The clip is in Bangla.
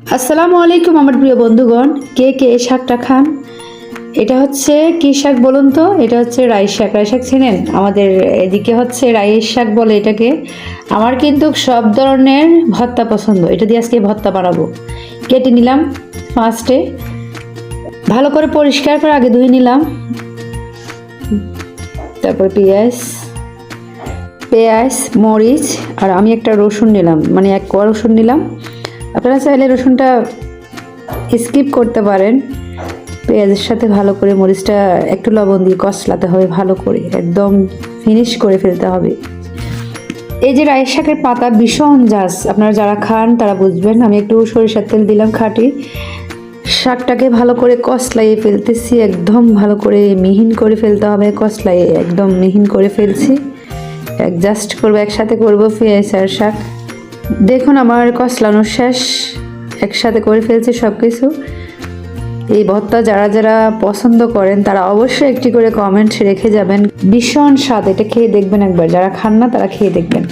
আসসালামু আলাইকুম আমার প্রিয় বন্ধুগণ, কে কে এই শাকটা খান? এটা হচ্ছে কি শাক বলুন তো? এটা হচ্ছে রাই শাক। রাই শাক চেনেন? আমাদের এদিকে হচ্ছে রাইয়ের শাক বলে এটাকে। আমার কিন্তু সব ধরনের ভর্তা পছন্দ। এটা দিয়ে আজকে ভর্তা বানাবো। কেটে নিলাম ফার্স্টে, ভালো করে পরিষ্কার করে আগে ধুয়ে নিলাম। তারপর পেঁয়াজ মরিচ আর আমি একটা রসুন নিলাম, মানে এক কোয়া রসুন নিলাম। আপনারা চাইলে রসুনটা স্কিপ করতে পারেন। পেঁয়াজের সাথে ভালো করে মরিচটা একটু লবণ দিয়ে কষলাতে হবে, ভালো করে একদম ফিনিশ করে ফেলতে হবে। এই যে রাই শাকের পাতা ভীষণ ঝাঁজ, আপনারা যারা খান তারা বুঝবেন। আমি একটু সরিষার তেল দিলাম খাঁটি। শাকটাকে ভালো করে কষলাইয়ে ফেলতেছি, একদম ভালো করে মিহিন করে ফেলতে হবে। কষলাইয়ে একদম মিহিন করে ফেলছি, অ্যাডজাস্ট করবো, একসাথে করবো পেঁয়াজ আর শাক। দেখুন আমার কষলানো শেষ, একসাথে করে ফেলছি সব কিছু। এই ভর্তা যারা যারা পছন্দ করেন তারা অবশ্যই একটি করে কমেন্ট রেখে যাবেন। ভীষণ স্বাদ, এটা খেয়ে দেখবেন একবার। যারা খান না তারা খেয়ে দেখবেন।